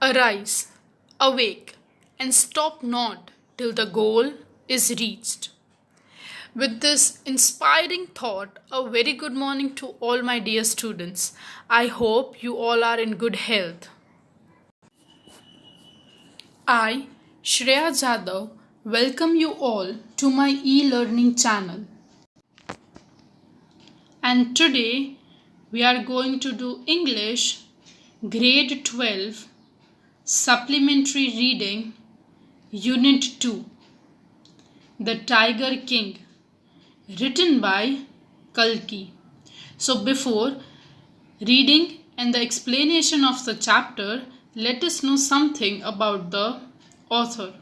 Arise, awake, and stop not till the goal is reached. With this inspiring thought, a very good morning to all my dear students. I hope you all are in good health. I, Shreya Jadhav, welcome you all to my e-learning channel. And today we are going to do English Grade 12 Supplementary Reading Unit 2 The Tiger King, written by Kalki. So before reading and the explanation of the chapter, let us know something about the author.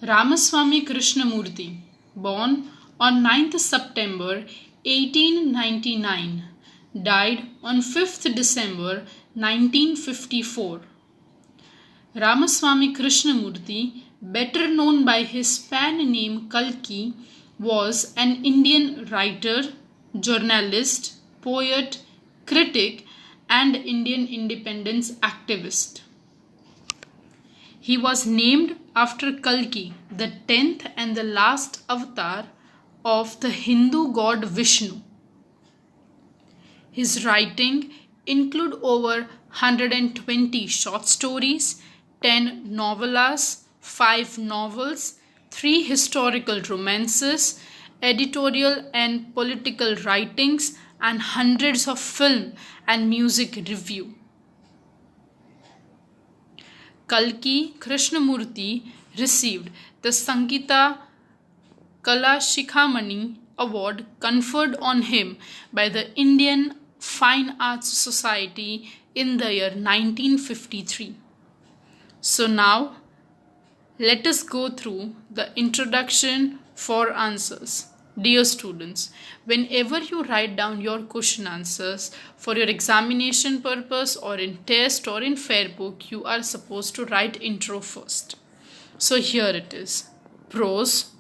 Ramaswamy Krishnamurthy, born on 9th September 1899, died on 5th December 1954. Ramaswamy Krishnamurthy, better known by his pen name Kalki, was an Indian writer, journalist, poet, critic, and Indian independence activist. He was named after Kalki, the 10th and the last avatar of the Hindu god Vishnu. His writing include over 120 short stories, 10 novellas, 5 novels, 3 historical romances, editorial and political writings, and hundreds of film and music review. Kalki Krishnamurthy received the Sangeeta Kalashikhamani Award conferred on him by the Indian Fine Arts Society in the year 1953. So now, let us go through the introduction for answers. Dear students, whenever you write down your question answers for your examination purpose or in test or in fair book, you are supposed to write intro first. So here it is. Prose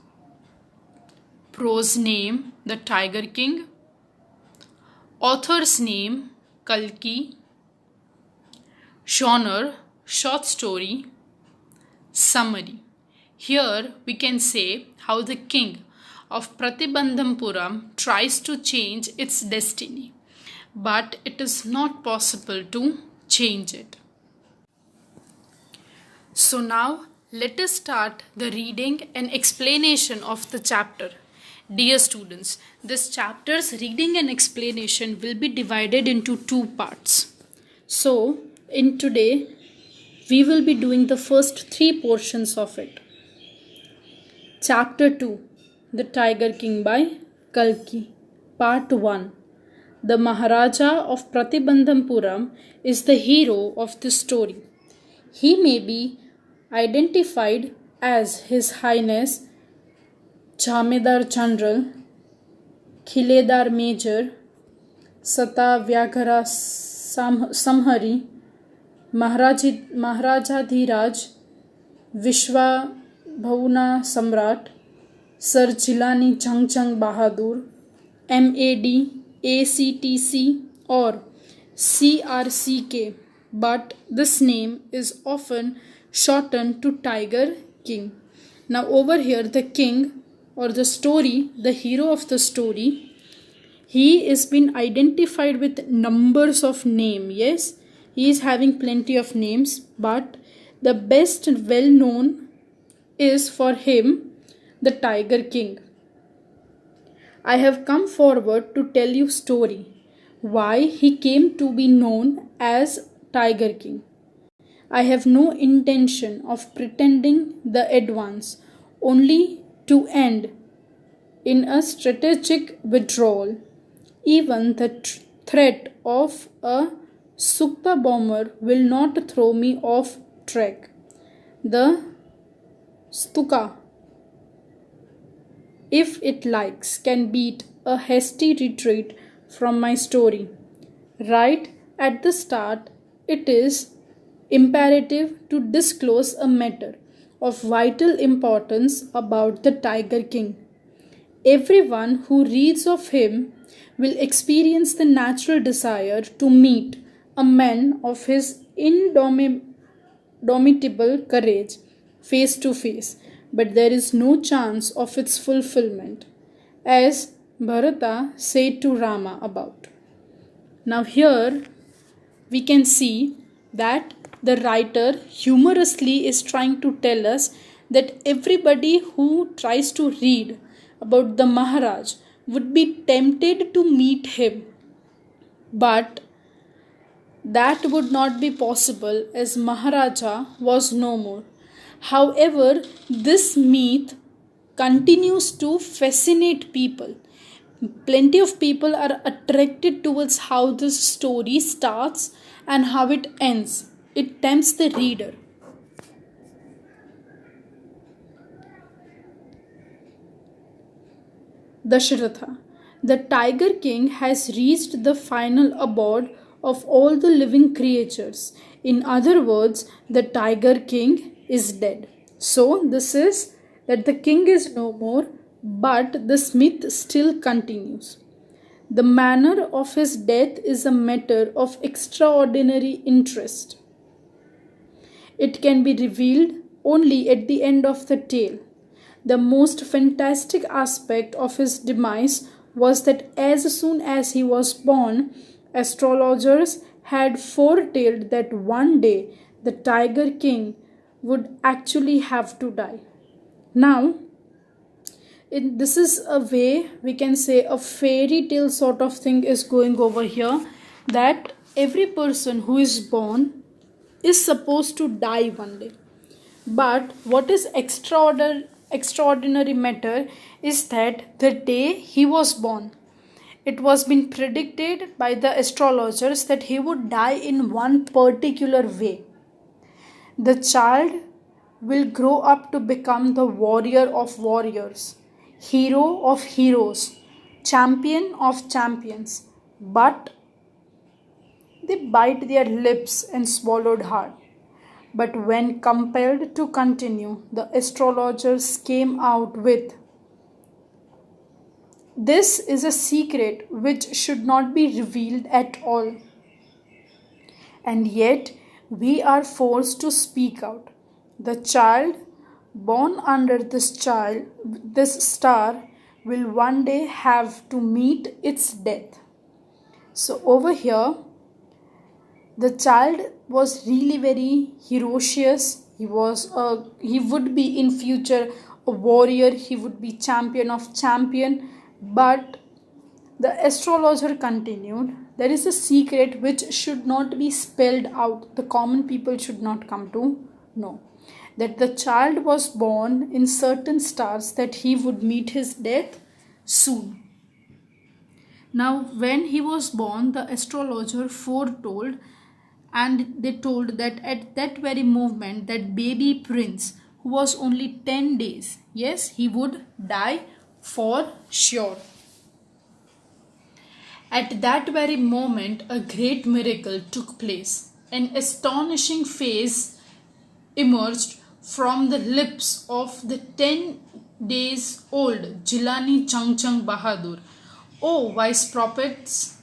name, The Tiger King. Author's name, Kalki. Genre, short story. Summary. Here we can say how the king of Pratibandhampuram tries to change its destiny, but it is not possible to change it. So now let us start the reading and explanation of the chapter. Dear students, this chapter's reading and explanation will be divided into 2 parts. So, in today, we will be doing the first 3 portions of it. Chapter 2, The Tiger King by Kalki. Part 1. The Maharaja of Pratibandhampuram is the hero of this story. He may be identified as His Highness Jhamedar General, Khiledar Major, Sata Vyaghara Samhari, Maharaja Dhiraj, Vishwa Bhavuna Samrat, Sir Jilani Jang Bahadur, MAD, ACTC or CRCK, but this name is often shortened to Tiger King. Now over here the king or the story, the hero of the story, he is been identified with numbers of names. Yes, he is having plenty of names, but the best well known is for him the Tiger King. I have come forward to tell you story why he came to be known as Tiger King. I have no intention of pretending the advance, only to end in a strategic withdrawal. Even the threat of a Sukta bomber will not throw me off track. The Stuka, if it likes, can beat a hasty retreat from my story. Right at the start, it is imperative to disclose a matter of vital importance about the Tiger King. Everyone who reads of him will experience the natural desire to meet a man of his indomitable courage face to face, but there is no chance of its fulfillment, as Bharata said to Rama about. Now, here we can see that the writer humorously is trying to tell us that everybody who tries to read about the Maharaj would be tempted to meet him, but that would not be possible as Maharaja was no more. However, this myth continues to fascinate people. Plenty of people are attracted towards how this story starts and how it ends. It tempts the reader. Dasharatha. The Tiger King has reached the final abode of all the living creatures. In other words, the Tiger King is dead. So, this is that the king is no more, but this myth still continues. The manner of his death is a matter of extraordinary interest. It can be revealed only at the end of the tale. The most fantastic aspect of his demise was that as soon as he was born, astrologers had foretold that one day the Tiger King would actually have to die. Now, this is a way we can say a fairy tale sort of thing is going over here, that every person who is born is supposed to die one day. But what is extraordinary matter is that the day he was born, it was been predicted by the astrologers that he would die in one particular way. The child will grow up to become the warrior of warriors, hero of heroes, champion of champions, but they bite their lips and swallowed hard. But when compelled to continue, the astrologers came out with, "This is a secret which should not be revealed at all." And yet, we are forced to speak out. The child born under this star, will one day have to meet its death. So, over here, the child was really very ferocious. He would be in future a warrior. He would be champion of champion. But the astrologer continued, there is a secret which should not be spelled out. The common people should not come to know that the child was born in certain stars, that he would meet his death soon. Now, when he was born, the astrologer foretold, and they told that at that very moment, that baby prince, who was only 10 days, yes, he would die for sure. At that very moment, a great miracle took place. An astonishing face emerged from the lips of the 10 days old Jilani Changchang Bahadur. Oh, wise prophets!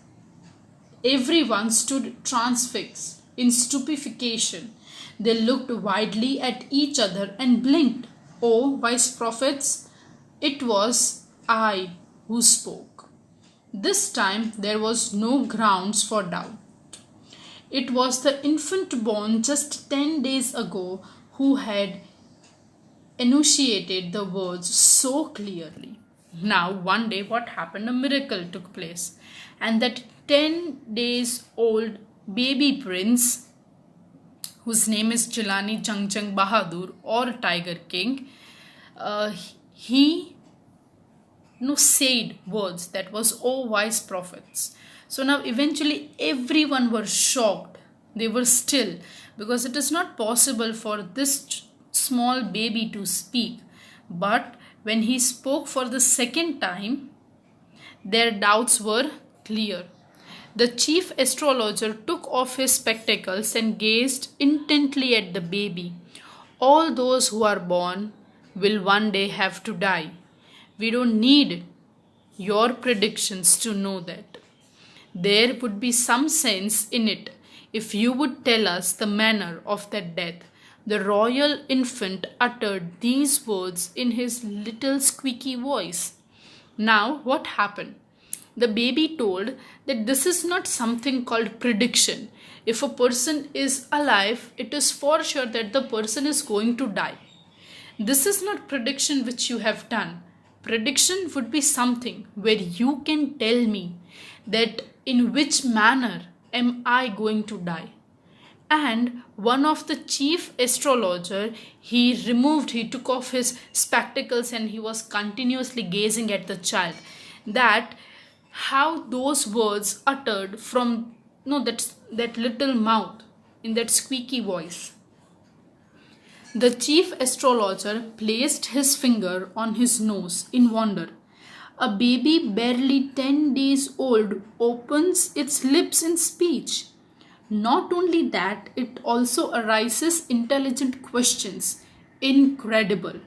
Everyone stood transfixed in stupefaction. They looked widely at each other and blinked. Oh, wise prophets! It was I who spoke. This time there was no grounds for doubt. It was the infant born just 10 days ago who had enunciated the words so clearly. Now, one day, what happened? A miracle took place, and that 10 days old baby prince, whose name is Chilani Changchang Bahadur or Tiger King, he said words that was, "Oh, wise prophets." So now eventually everyone were shocked. They were still, because it is not possible for this small baby to speak. But when he spoke for the second time, their doubts were clear. The chief astrologer took off his spectacles and gazed intently at the baby. All those who are born will one day have to die. We don't need your predictions to know that. There would be some sense in it if you would tell us the manner of that death." The royal infant uttered these words in his little squeaky voice. Now, what happened? The baby told that this is not something called prediction. If a person is alive, it is for sure that the person is going to die. This is not prediction which you have done. Prediction would be something where you can tell me that in which manner am I going to die. And one of the chief astrologer, he took off his spectacles and he was continuously gazing at the child. That how those words uttered from that little mouth in that squeaky voice. The chief astrologer placed his finger on his nose in wonder. A baby barely 10 days old opens its lips in speech. Not only that, it also arises intelligent questions. Incredible.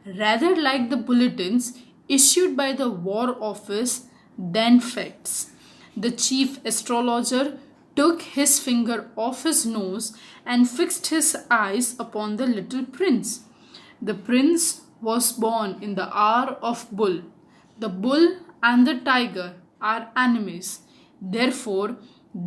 Rather like the bulletins issued by the War Office than facts. The chief astrologer took his finger off his nose and fixed his eyes upon the little prince. The prince was born in the hour of bull. The bull and the tiger are enemies. Therefore,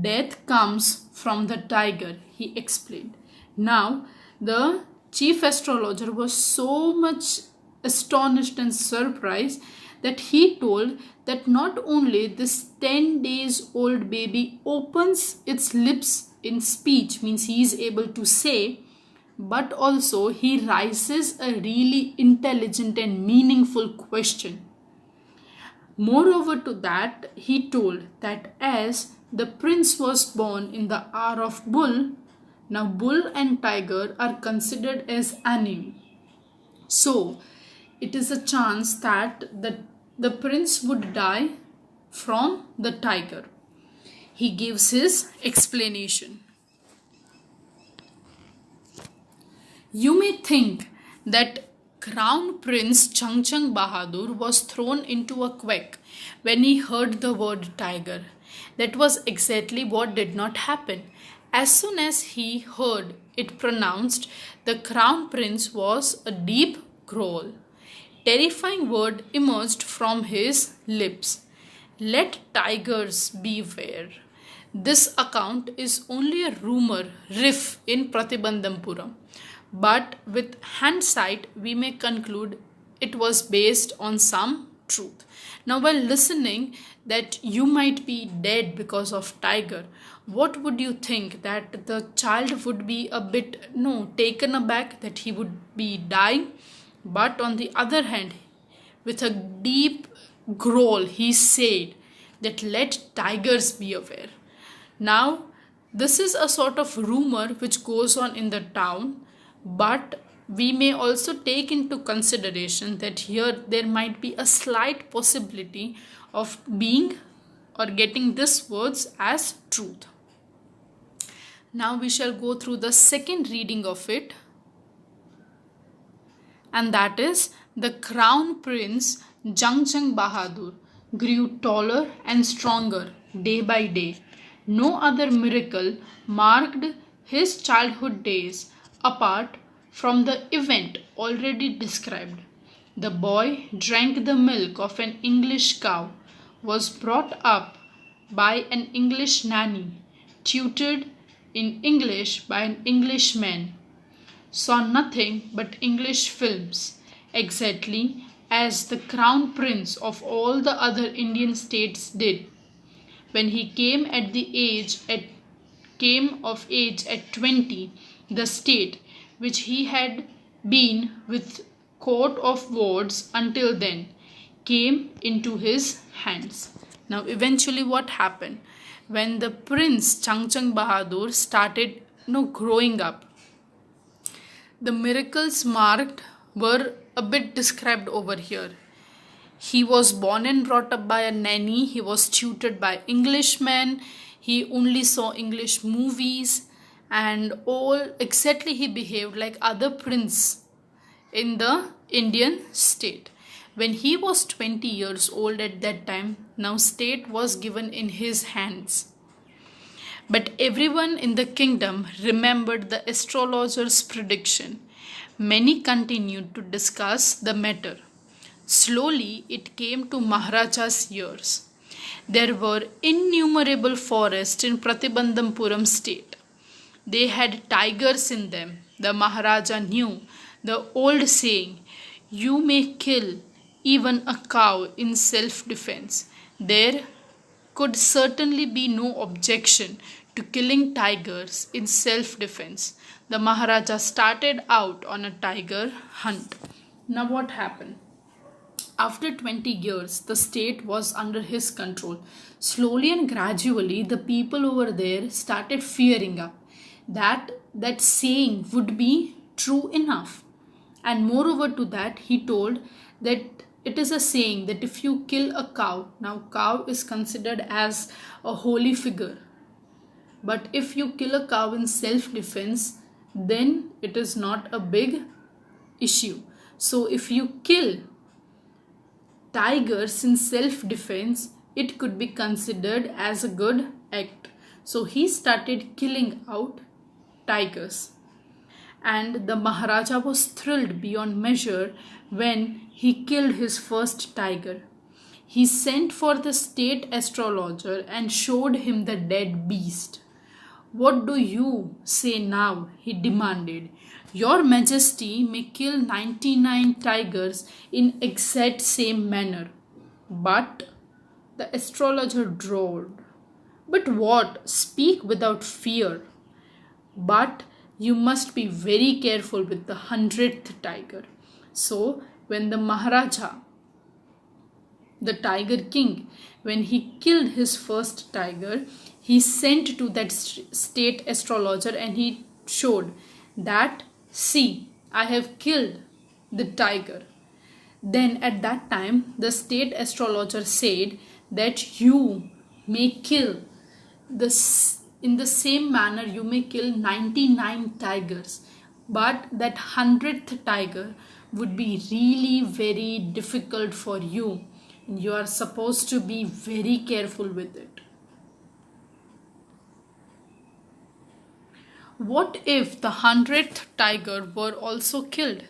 death comes from the tiger, he explained. Now, the chief astrologer was so much astonished and surprised that he told that not only this 10 days old baby opens its lips in speech, means he is able to say, but also he raises a really intelligent and meaningful question. Moreover to that, he told that as the prince was born in the hour of bull, now bull and tiger are considered as enemy. So, it is a chance that the prince would die from the tiger. He gives his explanation. You may think that Crown Prince Changchang Bahadur was thrown into a quake when he heard the word tiger. That was exactly what did not happen. As soon as he heard it pronounced, the Crown Prince was a deep growl. Terrifying word emerged from his lips. Let tigers beware. This account is only a rumor riff in Pratibandhampuram. But with hindsight, we may conclude it was based on some truth. Now, while listening that you might be dead because of tiger, what would you think? That the child would be a bit taken aback that he would be dying? But on the other hand, with a deep growl, he said that let tigers be aware. Now, this is a sort of rumor which goes on in the town, but we may also take into consideration that here there might be a slight possibility of being or getting these words as truth. Now we shall go through the second reading of it, and that is the Crown Prince Changchang Bahadur grew taller and stronger day by day. No other miracle marked his childhood days apart from the event already described. The boy drank the milk of an English cow, was brought up by an English nanny, tutored in English by an Englishman, saw nothing but English films, exactly as the Crown Prince of all the other Indian states did. When he came of age at 20, the state which he had been with court of wards until then came into his hands. Now eventually what happened? When the Prince Changchang Bahadur started growing up, the miracles marked were a bit described over here. He was born and brought up by a nanny. He was tutored by Englishmen. He only saw English movies, and all exactly he behaved like other prince in the Indian state. When he was 20 years old at that time, now state was given in his hands. But everyone in the kingdom remembered the astrologer's prediction. Many continued to discuss the matter. Slowly, it came to Maharaja's ears. There were innumerable forests in Pratibandhampuram state. They had tigers in them. The Maharaja knew the old saying, "You may kill even a cow in self defense." There could certainly be no objection to killing tigers in self defense. The Maharaja started out on a tiger hunt. Now, what happened? After 20 years, the state was under his control. Slowly and gradually, the people over there started fearing up that saying would be true enough. And moreover to that, he told that it is a saying that if you kill a cow, now cow is considered as a holy figure. But if you kill a cow in self-defense, then it is not a big issue. So if you kill tigers in self-defense, it could be considered as a good act. So he started killing out tigers. And the Maharaja was thrilled beyond measure when he killed his first tiger. He sent for the state astrologer and showed him the dead beast. "What do you say now?" he demanded. "Your Majesty may kill 99 tigers in exact same manner." But the astrologer drawled, "But what? Speak without fear. But you must be very careful with the 100th tiger." So when the Maharaja, the Tiger King, when he killed his first tiger, he sent to that state astrologer and he showed that, "See, I have killed the tiger." Then at that time, the state astrologer said that you may kill in the same manner you may kill 99 tigers, but that 100th tiger would be really very difficult for you. You are supposed to be very careful with it. What if the 100th tiger were also killed?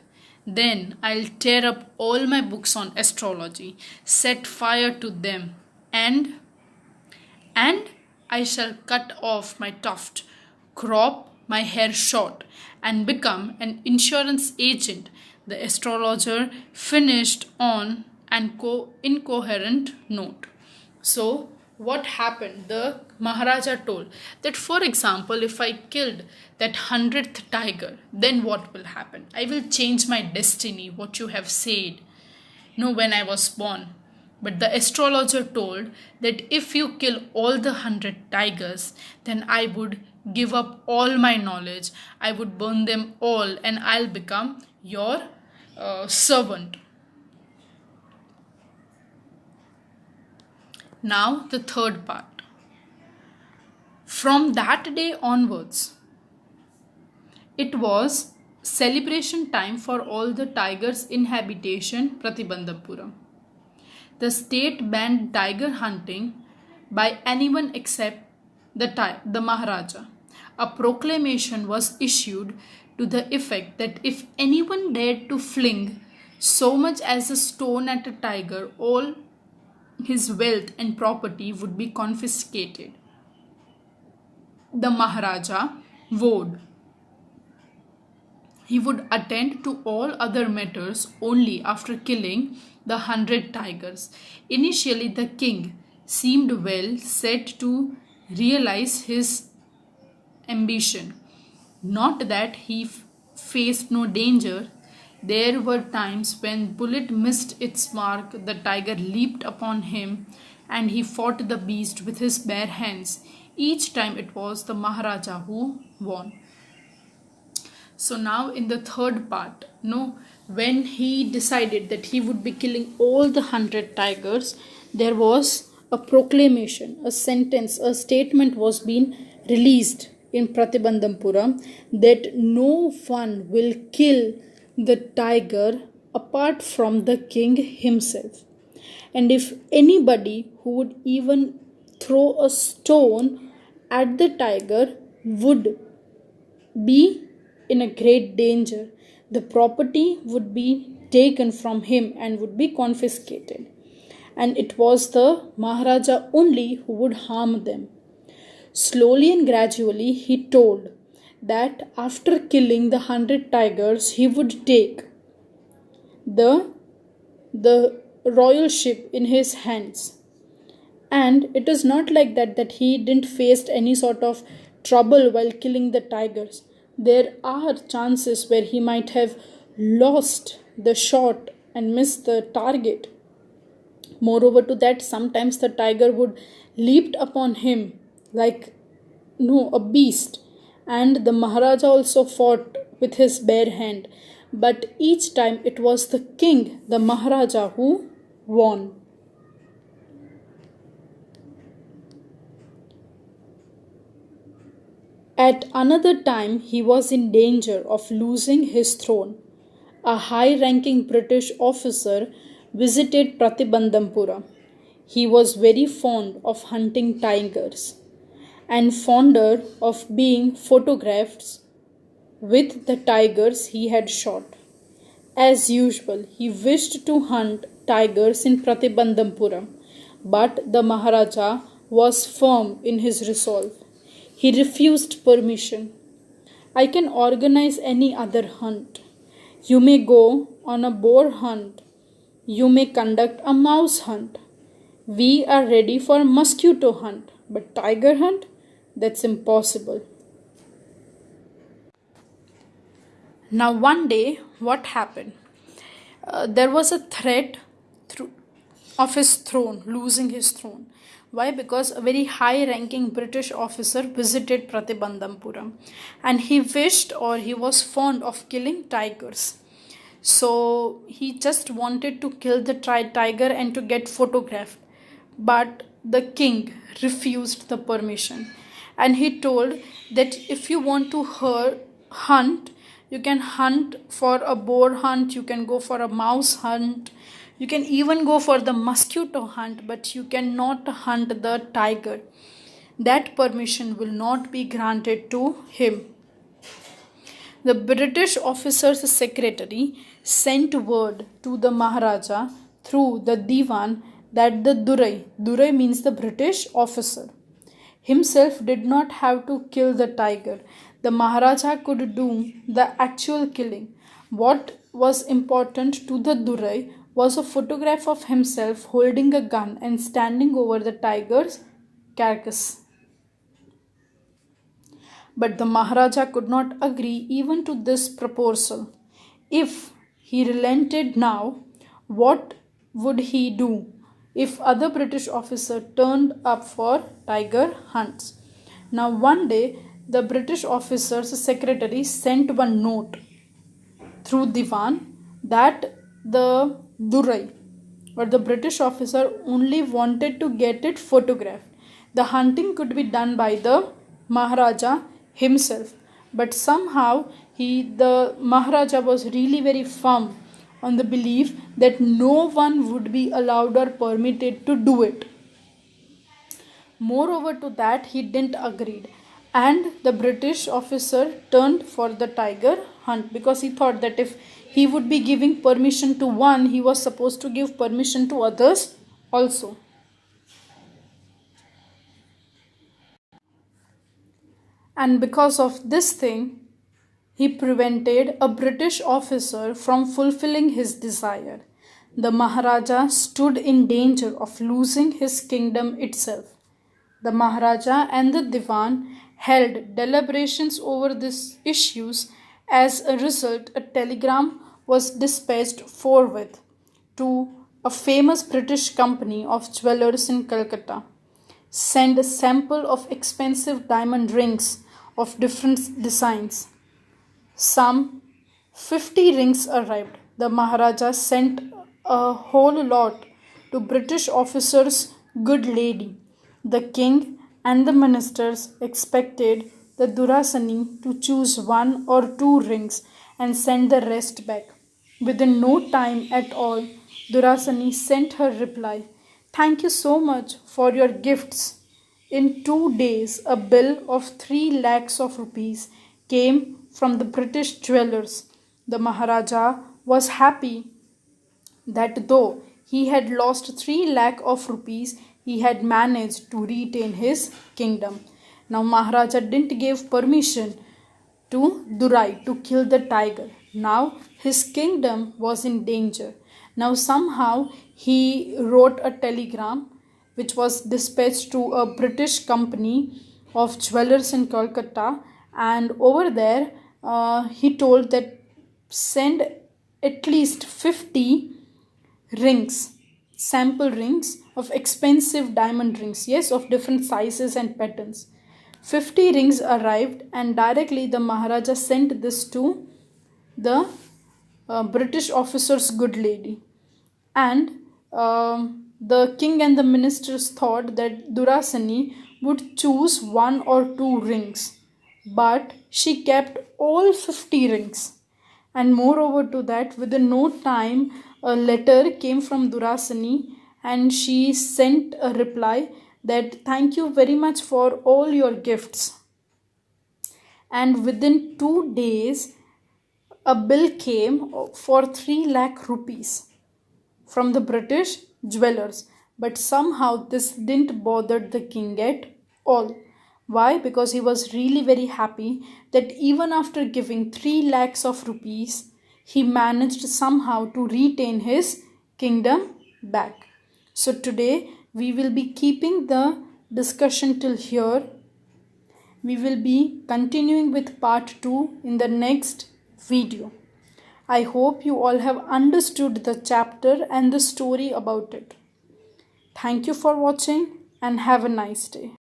Then I'll tear up all my books on astrology, set fire to them, and I shall cut off my tuft, crop my hair short, and become an insurance agent. The astrologer finished on an incoherent note. So, what happened? The Maharaja told that, for example, if I killed that 100th tiger, then what will happen? I will change my destiny, what you have said, when I was born. But the astrologer told that if you kill all the 100 tigers, then I would give up all my knowledge. I would burn them all and I'll become your servant. Now the third part. From that day onwards, it was celebration time for all the tigers in habitation Pratibandhampuram. The state banned tiger hunting by anyone except the Maharaja. A proclamation was issued to the effect that if anyone dared to fling so much as a stone at a tiger, all his wealth and property would be confiscated. The Maharaja vowed he would attend to all other matters only after killing the 100 tigers. Initially, the king seemed well set to realize his ambition. Not that he faced no danger. There were times when bullet missed its mark, the tiger leaped upon him and he fought the beast with his bare hands. Each time it was the Maharaja who won. So now in the third part, when he decided that he would be killing all the 100 tigers, there was a proclamation, a sentence, a statement was being released in Pratibandhampuram that no one will kill the tiger apart from the king himself. And if anybody who would even throw a stone at the tiger would be in a great danger. The property would be taken from him and would be confiscated. And it was the Maharaja only who would harm them. Slowly and gradually, he told that after killing the 100 tigers, he would take the, the royalship in his hands. And it is not like that he didn't face any sort of trouble while killing the tigers. There are chances where he might have lost the shot and missed the target. Moreover to that, sometimes the tiger would leap upon him like a beast, and the Maharaja also fought with his bare hand. But each time it was the king, the Maharaja, who won. At another time, he was in danger of losing his throne. A high-ranking British officer visited Pratibandhampura. He was very fond of hunting tigers and fonder of being photographed with the tigers he had shot. As usual, he wished to hunt tigers in Pratibandhampura, but the Maharaja was firm in his resolve. He refused permission. I can organize any other hunt. You may go on a boar hunt. You may conduct a mouse hunt. We are ready for mosquito hunt, but tiger hunt? That's impossible. Now one day, what happened? There was a threat of his throne, losing his throne. Why? Because a very high ranking British officer visited Pratibandhampura and he wished, or he was fond of killing tigers. So he just wanted to kill the tiger and to get photographed. But the king refused the permission and he told that if you want to hunt, you can hunt for a boar hunt, you can go for a mouse hunt, you can even go for the mosquito hunt, but you cannot hunt the tiger. That permission will not be granted to him. The British officer's secretary sent word to the Maharaja through the Diwan that the Durai means the British officer, himself did not have to kill the tiger. The Maharaja could do the actual killing. What was important to the Durai was a photograph of himself holding a gun and standing over the tiger's carcass. But the Maharaja could not agree even to this proposal. If he relented now, what would he do if other British officer turned up for tiger hunts? Now one day, the British officer's secretary sent one note through Diwan that the Durai or the British officer only wanted to get it photographed. The hunting could be done by the Maharaja himself, but somehow the Maharaja was really very firm on the belief that no one would be allowed or permitted to do it. Moreover to that, he didn't agree, and the British officer turned for the tiger hunt because he thought that if he would be giving permission to one, he was supposed to give permission to others also. And because of this thing, he prevented a British officer from fulfilling his desire. The Maharaja stood in danger of losing his kingdom itself. The Maharaja and the Diwan held deliberations over these issues. As a result, a telegram was dispatched forthwith to a famous British company of jewelers in Calcutta. Send a sample of expensive diamond rings of different designs. Some 50 rings arrived. The Maharaja sent a whole lot to British officers' good lady. The king and the ministers expected the Durasani to choose one or two rings and send the rest back. Within no time at all, Durasani sent her reply, "Thank you so much for your gifts. In 2 days, a bill of 3 lakhs of rupees came from the British jewelers. The Maharaja was happy that though he had lost 3 lakh of rupees, he had managed to retain his kingdom. Now Maharaja didn't give permission to Durai to kill the tiger. Now his kingdom was in danger. Now somehow he wrote a telegram which was dispatched to a British company of jewelers in Kolkata, and over there he told that send at least 50 rings, sample rings of expensive diamond rings, yes, of different sizes and patterns. 50 rings arrived, and directly the Maharaja sent this to the British officer's good lady. And the king and the ministers thought that Durasani would choose one or two rings, but she kept all 50 rings. And moreover to that, within no time, a letter came from Durasani, and she sent a reply that thank you very much for all your gifts. And within 2 days, a bill came for 3 lakh rupees from the British jewelers. But somehow this didn't bother the king at all. Why? Because he was really very happy that even after giving 3 lakhs of rupees, he managed somehow to retain his kingdom back. So today we will be keeping the discussion till here. We will be continuing with part 2 in the next video. I hope you all have understood the chapter and the story about it. Thank you for watching and have a nice day.